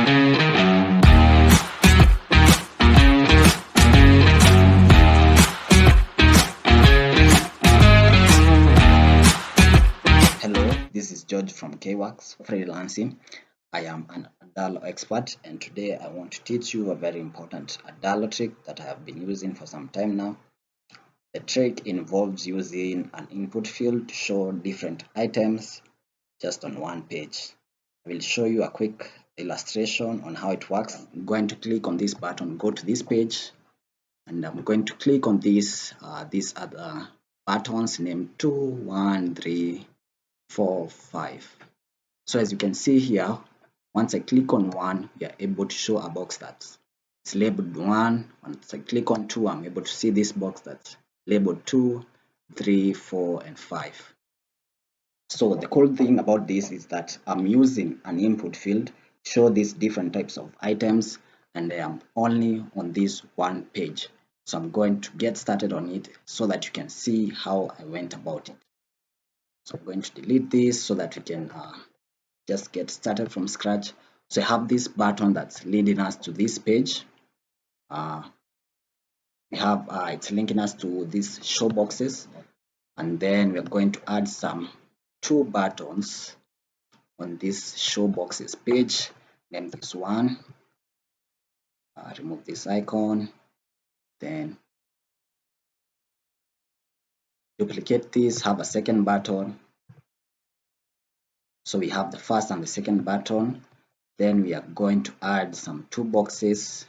Hello, this is George from KWorks Freelancing. I am an Adalo expert, and today I want to teach you a very important Adalo trick that I have been using for some time now. The trick involves using an input field to show different items just on one page. I will show you a quick illustration on how it works. I'm going to click on this button, go to this page, and I'm going to click on these other buttons named 2, 1, 3, 4, 5. So as you can see here, once I click on 1, we are able to show a box that's labeled 1. Once I click on 2, I'm able to see this box that's labeled 2, 3, 4, and 5. So the cool thing about this is that I'm using an input field to show these different types of items, and I am only on this one page. So I'm going to get started on it so that you can see how I went about it. So I'm going to delete this so that we can just get started from scratch. So I have this button that's leading us to this page. We have it's linking us to these show boxes, and then we're going to add some 2 buttons on this show boxes page. Name this one, remove this icon, then duplicate this, have a second button. So we have the first and the second button. Then we are going to add some 2 boxes.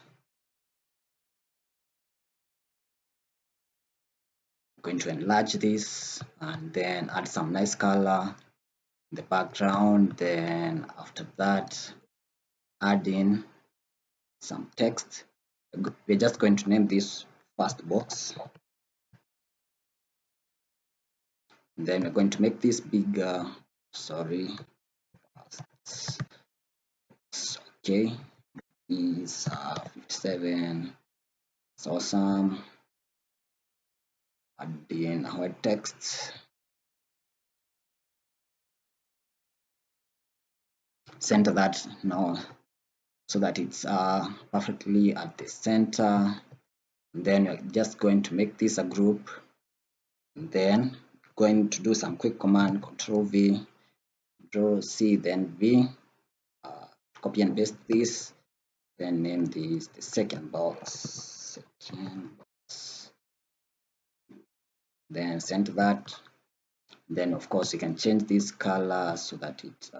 Going to enlarge this and then add some nice color in the background. Then after that, add in some text. We're just going to name this first box. Then we're going to make this bigger. Sorry. Okay. Is 57. It's awesome. Add in our text. Center that now so that it's perfectly at the center. And then we're just going to make this a group, and then going to do some quick command, Control V, Control C, then V, copy and paste this, then name this the second box, then center that. Then of course you can change this color so that it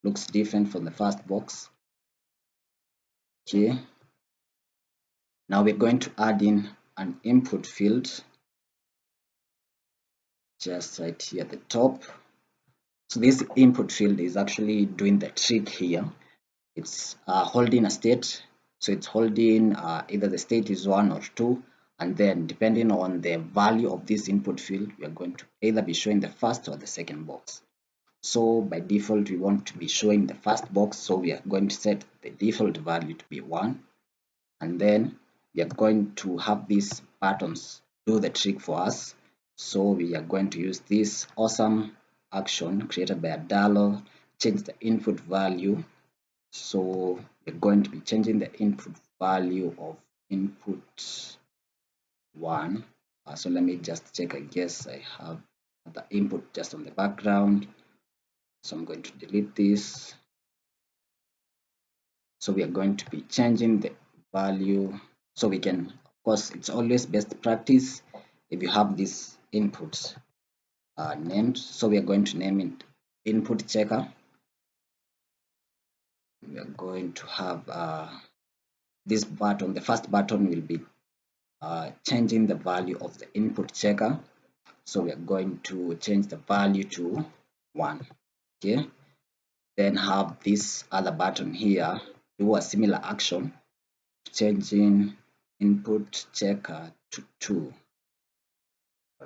looks different from the first box. Okay, now we're going to add in an input field just right here at the top. So this input field is actually doing the trick here. It's holding a state, so it's holding either the state is 1 or 2, and then depending on the value of this input field, we are going to either be showing the first or the second box. So by default, we want to be showing the first box, so we are going to set the default value to be 1, and then we are going to have these buttons do the trick for us. So we are going to use this awesome action created by Adalo, change the input value. So we're going to be changing the input value of input 1. So let me just check. I guess I have the input just on the background. So I'm going to delete this. So we are going to be changing the value. So we can, of course, it's always best practice if you have these inputs named. So we are going to name it input checker. We are going to have this button. The first button will be changing the value of the input checker. So we are going to change the value to 1. Okay, then have this other button here do a similar action, changing input checker to 2.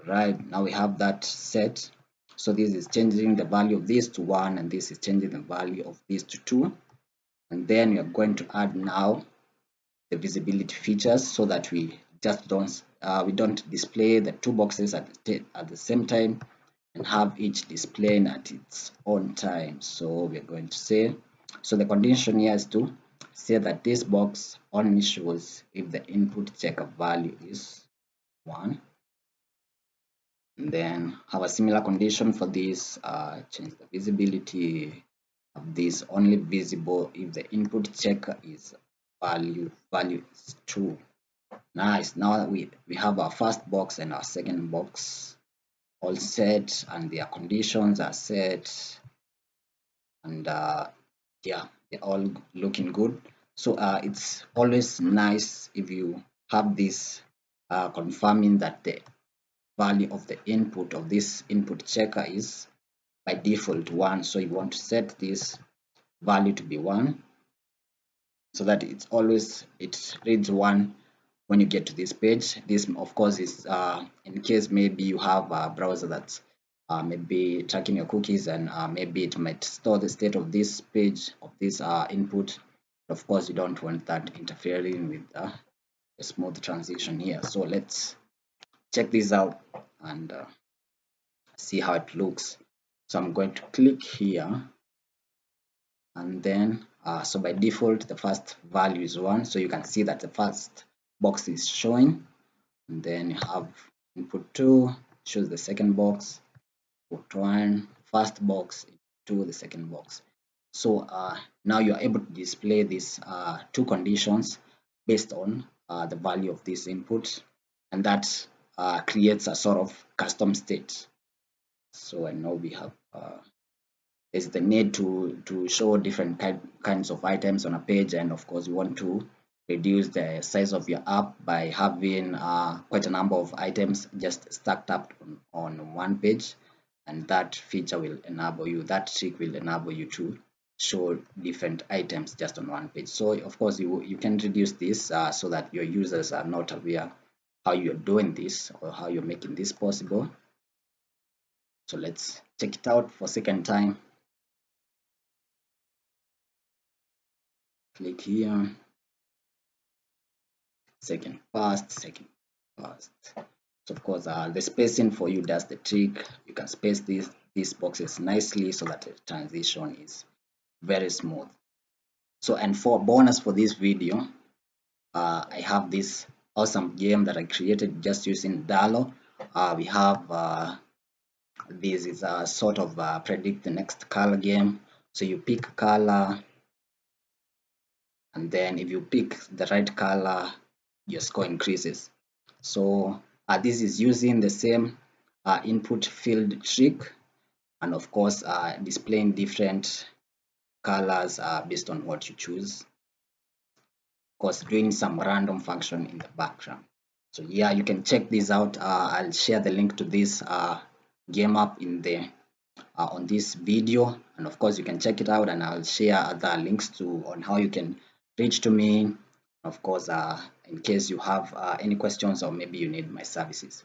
Right, now we have that set. So this is changing the value of this to 1, and this is changing the value of this to 2. And then we are going to add now the visibility features so that we just don't display the 2 boxes at the same time and have each displaying at its own time. So we're going to say, so the condition here is to say that this box only shows if the input checker value is 1. And then have a similar condition for this, change the visibility of this only visible if the input checker is value is true. Nice. Now we have our first box and our second box all set, and their conditions are set, and yeah, they're all looking good. So it's always nice if you have this confirming that the value of the input of this input checker is by default 1. So you want to set this value to be 1 so that it's always, it reads 1 when you get to this page. This of course is in case maybe you have a browser that's maybe tracking your cookies, and maybe it might store the state of this page of this input. Of course you don't want that interfering with a smooth transition here. So let's check this out and see how it looks. So I'm going to click here, and then so by default the first value is 1, so you can see that the first box is showing, and then you have input 2 shows the second box, input 1 first box, 2 the second box. So now you are able to display these two conditions based on the value of this input, and that creates a sort of custom state. So I know we have is the need to show different kinds of items on a page, and of course you want to reduce the size of your app by having quite a number of items just stacked up on one page, and that feature will enable you, that trick will enable you to show different items just on one page. So of course you can reduce this so that your users are not aware how you're doing this or how you're making this possible. So let's check it out for second time. Click here, second first, second first. So of course the spacing for you does the trick. You can space these boxes nicely so that the transition is very smooth. So, and for bonus for this video, I have this awesome game that I created just using Adalo. We have this is a sort of predict the next color game. So you pick color, and then if you pick the right color, your score increases. So this is using the same input field trick, and of course displaying different colors based on what you choose. Of course, doing some random function in the background. So yeah, you can check this out. I'll share the link to this game app in the on this video, and of course you can check it out, and I'll share other links to on how you can reach to me, of course in case you have any questions or maybe you need my services.